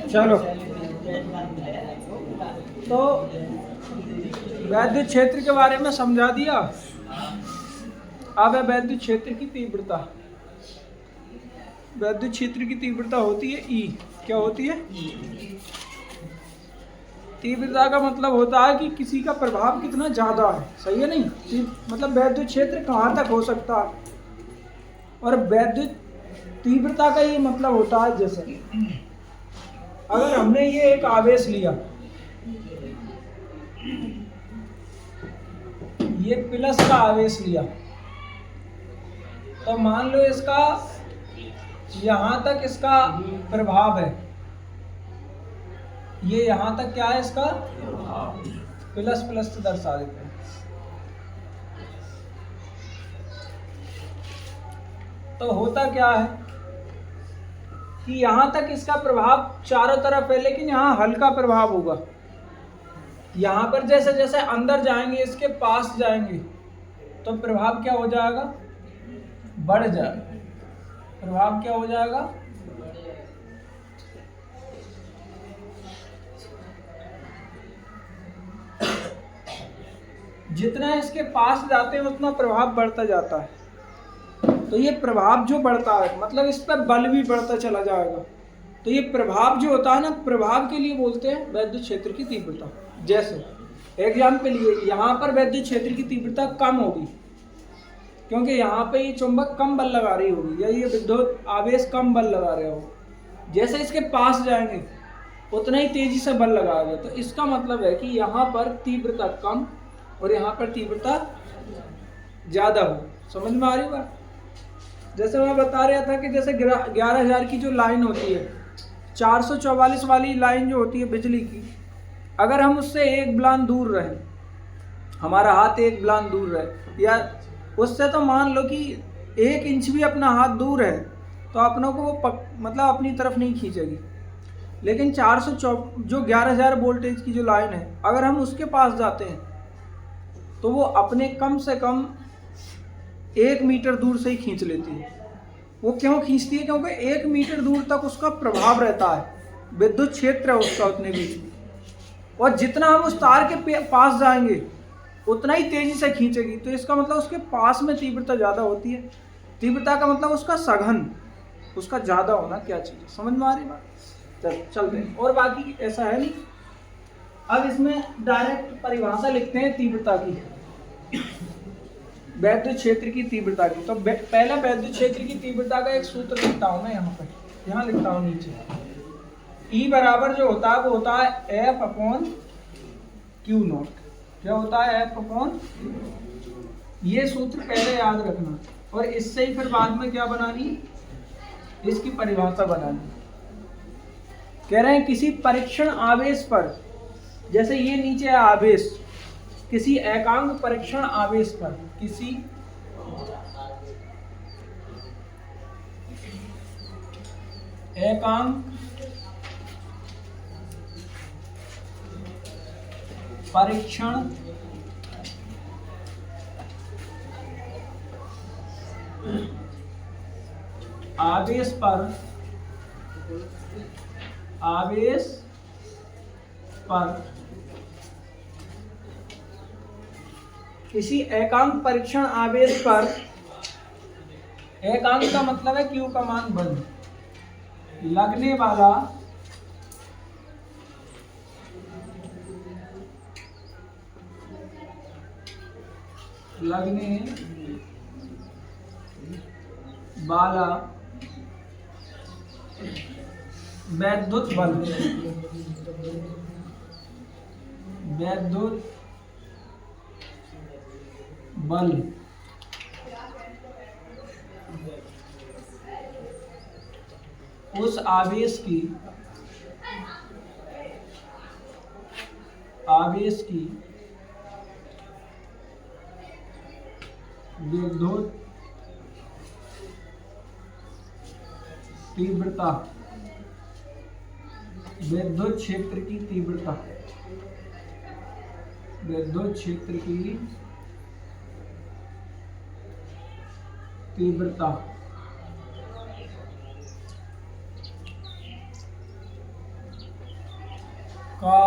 चलो, तो वैद्युत क्षेत्र के बारे में समझा दिया। अब है वैद्युत क्षेत्र की तीव्रता। वैद्युत क्षेत्र की तीव्रता होती है ई। क्या होती है? तीव्रता का मतलब होता है कि किसी का प्रभाव कितना ज्यादा है। सही है नहीं? मतलब वैद्युत क्षेत्र कहाँ तक हो सकता है। और वैद्युत तीव्रता का ये मतलब होता है, जैसे अगर हमने ये एक आवेश लिया, ये प्लस का आवेश लिया, तो मान लो इसका यहां तक इसका प्रभाव है, ये यहां तक क्या है इसका प्लस प्लस से दर्शा देते हैं। तो होता क्या है कि यहां तक इसका प्रभाव चारों तरफ है, लेकिन यहां हल्का प्रभाव होगा। यहां पर जैसे जैसे अंदर जाएंगे, इसके पास जाएंगे, तो प्रभाव क्या हो जाएगा? बढ़ जाएगा। प्रभाव क्या हो जाएगा? जितना इसके पास जाते हैं उतना प्रभाव बढ़ता जाता है। तो ये प्रभाव जो बढ़ता है, मतलब इस पर बल भी बढ़ता चला जाएगा। तो ये प्रभाव जो होता है ना, प्रभाव के लिए बोलते हैं वैद्युत क्षेत्र की तीव्रता। जैसे एग्जाम्पल लिए, यहाँ पर वैद्युत क्षेत्र की तीव्रता कम होगी क्योंकि यहाँ पे ये चुंबक कम बल लगा रही होगी, या ये विद्युत आवेश कम बल लगा रहा होगा। जैसे इसके पास जाएंगे उतना ही तेजी से बल लगाएगा। तो इसका मतलब है कि यहाँ पर तीव्रता कम और यहाँ पर तीव्रता ज्यादा हो। समझ में आ रही बात? जैसे मैं बता रहा था कि जैसे 11,000 की जो लाइन होती है, 444 वाली लाइन जो होती है बिजली की, अगर हम उससे एक ब्लान दूर रहे, हमारा हाथ एक ब्लान दूर रहे, या उससे तो मान लो कि 1 इंच भी अपना हाथ दूर है, तो अपनों को वो मतलब अपनी तरफ नहीं खींचेगी। लेकिन 11,000 वोल्टेज की जो लाइन है, अगर हम उसके पास जाते हैं तो वो अपने कम से कम 1 मीटर दूर से ही खींच लेती है। वो क्यों खींचती है? क्योंकि 1 मीटर दूर तक उसका प्रभाव रहता है, विद्युत क्षेत्र है उसका उतने बीच में। और जितना हम उस तार के पास जाएंगे उतना ही तेजी से खींचेगी। तो इसका मतलब उसके पास में तीव्रता ज़्यादा होती है। तीव्रता का मतलब उसका सघन, उसका ज़्यादा होना क्या चीज़ है। समझ में आ रही बात? चलते हैं। और बाकी ऐसा है नहीं। अब इसमें डायरेक्ट परिभाषा लिखते हैं तीव्रता की, वैद्युत क्षेत्र की तीव्रता की। तो पहला वैद्युत क्षेत्र की तीव्रता का एक सूत्र लिखता हूं मैं यहाँ पर, यहाँ लिखता हूँ नीचे। E बराबर जो होता है वो होता है F/Q0। क्या होता है? F/। ये सूत्र पहले याद रखना, और इससे ही फिर बाद में क्या बनानी, इसकी परिभाषा बनानी। कह रहे हैं किसी परीक्षण आवेश पर, जैसे ये नीचे है आवेश, किसी एकांक परीक्षण आवेश पर, किसी एकांक परीक्षण आवेश पर, किसी एकांक परीक्षण आवेश पर, एकांक का मतलब है Q का मान बल, लगने वाला वैद्युत बल, उस आवेश की विद्युत तीव्रता, विद्युत क्षेत्र की तीव्रता, विद्युत क्षेत्र की तीव्रता का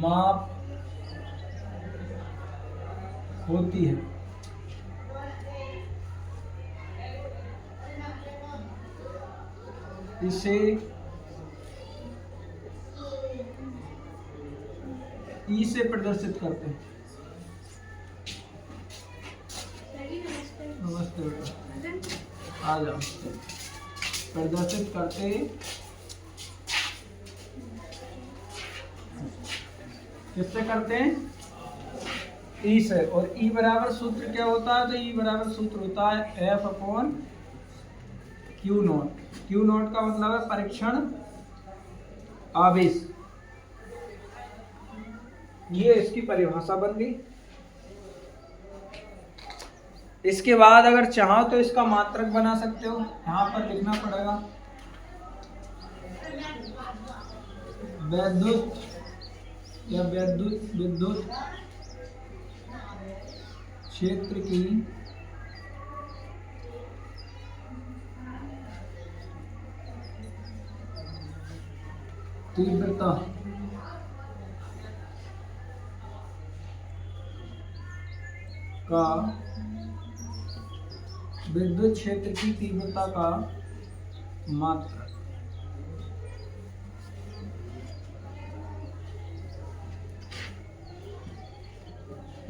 माप होती है। इसे ई से प्रदर्शित करते हैं। नमस्ते बेटा, आ जाओ। प्रदर्शित करते किससे करते हैं? ई से। और ई बराबर सूत्र क्या होता है? तो ई बराबर सूत्र होता है F upon Q not. Q not का मतलब है परीक्षण आवेश। ये इसकी परिभाषा बन गई। इसके बाद अगर चाहो तो इसका मात्रक बना सकते हो। यहाँ पर लिखना पड़ेगा वैद्युत या विद्युत क्षेत्र की तीव्रता का विद्युत क्षेत्र की तीव्रता का मात्रक।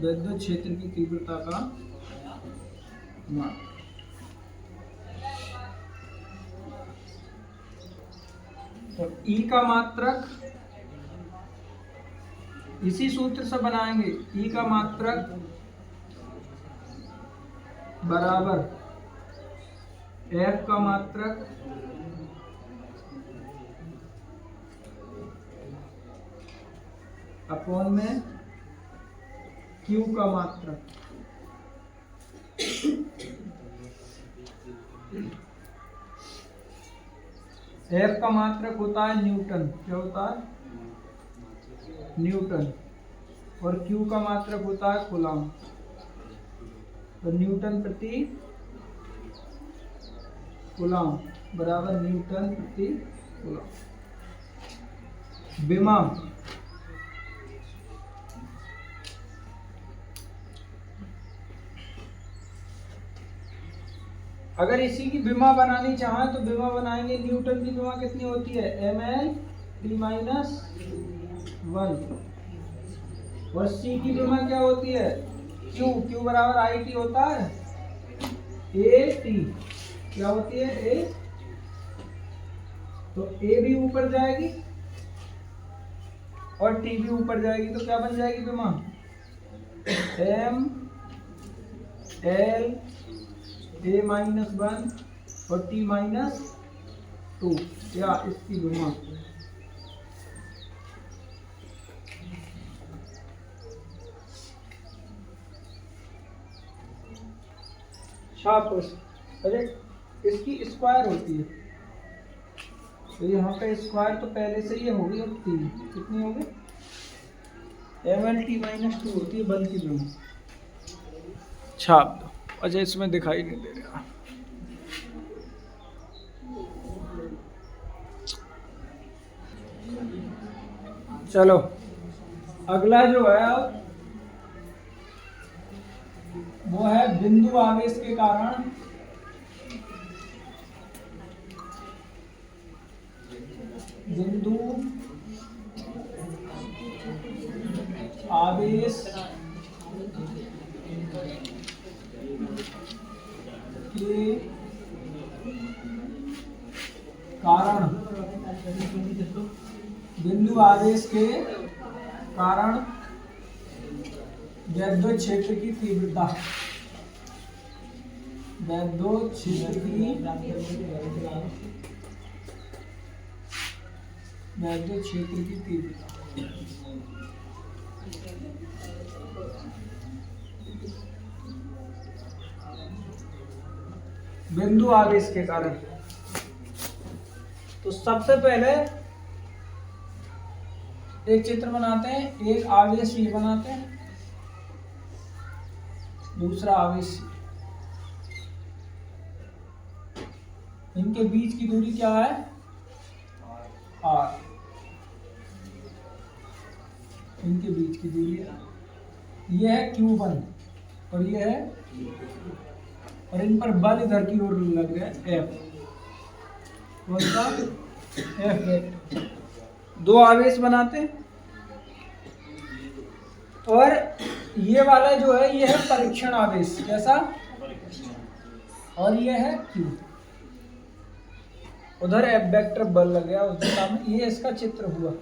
विद्युत क्षेत्र की तीव्रता का मात्रक। तो ई का मात्रक इसी सूत्र से बनाएंगे। ई का मात्रक बराबर एफ का मात्रक अपॉन में क्यू का मात्रक। एफ का मात्रक होता है न्यूटन। क्या होता है? न्यूटन। और क्यू का मात्रक होता है कूलम। तो न्यूटन प्रति कूलम बराबर न्यूटन प्रति कूलम। विभव अगर इसी की विभव बनानी चाहें तो विभव बनाएंगे। न्यूटन की विभव कितनी होती है? mL/-1। और सी की विभव क्या होती है? Q बराबर IT होता है AT। क्या होती है? A। तो A भी ऊपर जाएगी और T भी ऊपर जाएगी, तो क्या बन जाएगी विभव? mL/-1 और T-2 या इसकी विभव। अरे इसकी स्क्वायर होती है, तो यहाँ पे स्क्वायर तो पहले से ही होगी। अब 3 कितनी होगी? mL/-2 होती है बल की विभव। छाप दो। अच्छा, इसमें दिखाई नहीं दे रहा। चलो अगला जो है वो है बिंदु आवेश के कारण बिंदु आवेश के कारण बिंदु आवेश के कारण वैद्युत क्षेत्र की तीव्रता। वैद्युत क्षेत्र की तीव्रता बिंदु आवेश के कारण। तो सबसे पहले एक चित्र बनाते हैं। एक आवेश ये बनाते हैं, दूसरा आवेश। इनके बीच की दूरी क्या है? आर, इनके बीच की दूरी है, ये है Q1 और ये है, और इन पर बल इधर की ओर लग रहा है F, कौन सा? F vector. दो आवेश बनाते हैं, और ये वाला जो है ये है परीक्षण आवेश, कैसा? और ये है Q, उधर F वेक्टर बल लग गया उस दिशा में, ये इसका चित्र हुआ।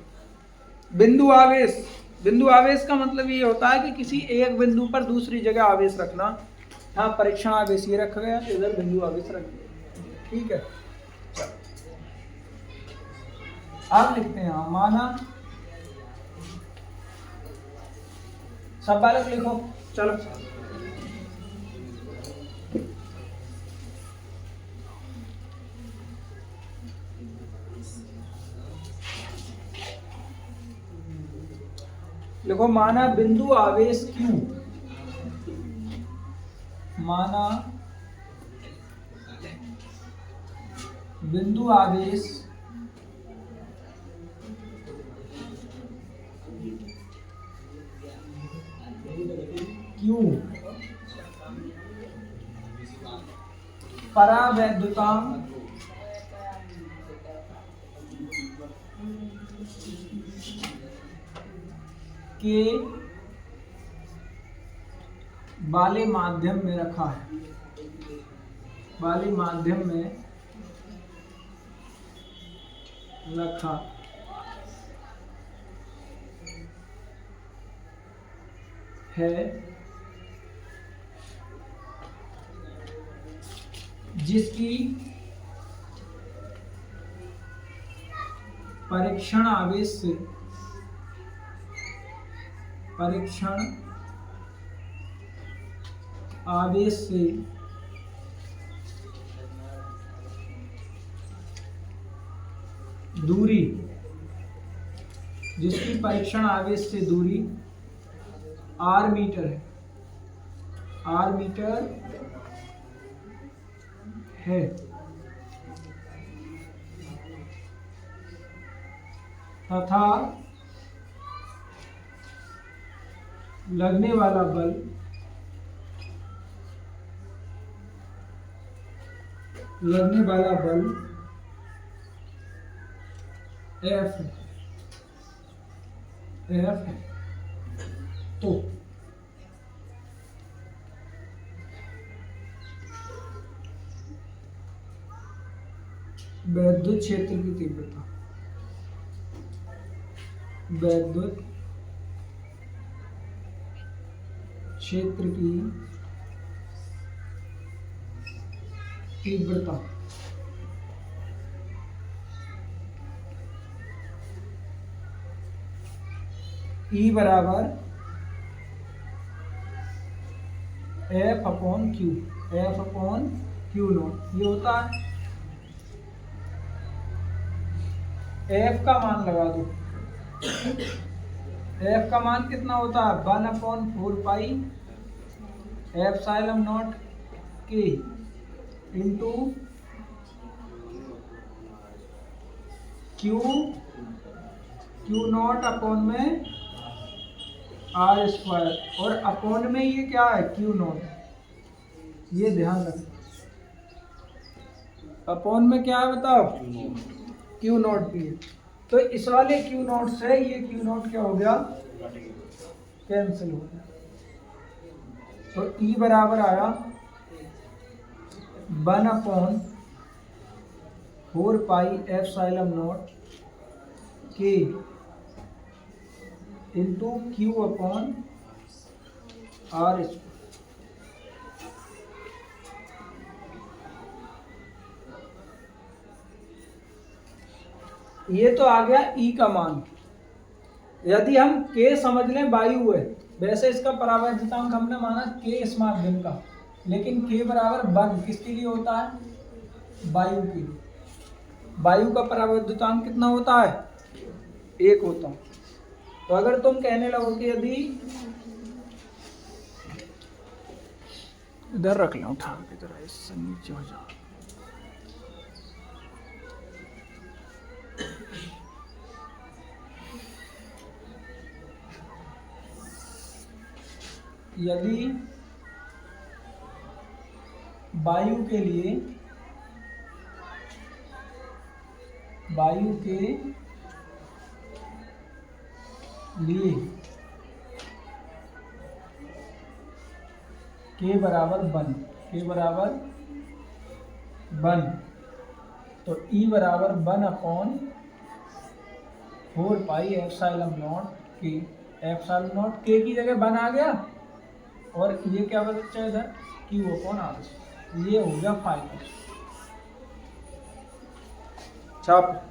बिंदु आवेश, बिंदु आवेश का मतलब ये होता है कि किसी एक बिंदु पर दूसरी जगह आवेश रखना। यहाँ परीक्षण आवेश ये रखा गया, इधर बिंदु आवेश रख दिया, ठीक है। आप लिखते हैं माना, सब बालक लिखो, चलो। लिखो माना बिंदु आवेश Q, माना बिंदु आवेश Q परावैद्युतांक के वाले माध्यम में रखा है, वाले माध्यम में रखा है, जिसकी परीक्षण आवेश से दूरी, जिसकी परीक्षण आवेश से दूरी r मीटर है, r मीटर है, तथा लगने वाला बल F है। तो वैद्युत क्षेत्र की तीव्रता, वैद्युत क्षेत्र की तीव्रता E बराबर F अपॉन Q नॉट, ये होता है। F का मान लगा दो, F का मान कितना होता है? 1/4 pi epsilon not K into Q not upon में R स्क्वायर, और अपॉन में ये क्या है? Q नॉट, ये ध्यान रखना। अपॉन में क्या है बताओ? Q नॉट भी है, तो इस वाले Q नॉट से ये Q नॉट क्या हो गया? कैंसिल हो गया। तो E बराबर आया 1/4 pi epsilon not K into Q upon R square. ये तो आ गया E का मान। यदि हम K समझ लें वायु है, वैसे इसका परावैद्युतांक हमने माना K इस माध्यम का, लेकिन K बराबर 1 किसके लिए होता है? वायु के लिए। वायु का परावैद्युतांक कितना होता है? 1 होता है। तो अगर तुम कहने लगो कि यदि इधर रख लो, उठा के जरा इससे नीचे हो जाओ, यदि वायु के लिए K बराबर 1 तो E बराबर 1/4 पाई K। एप्सिलॉन नॉट K की जगह 1 आ गया, और ये क्या बचा इधर Q/R। ये हो गया फाइनल। छाप।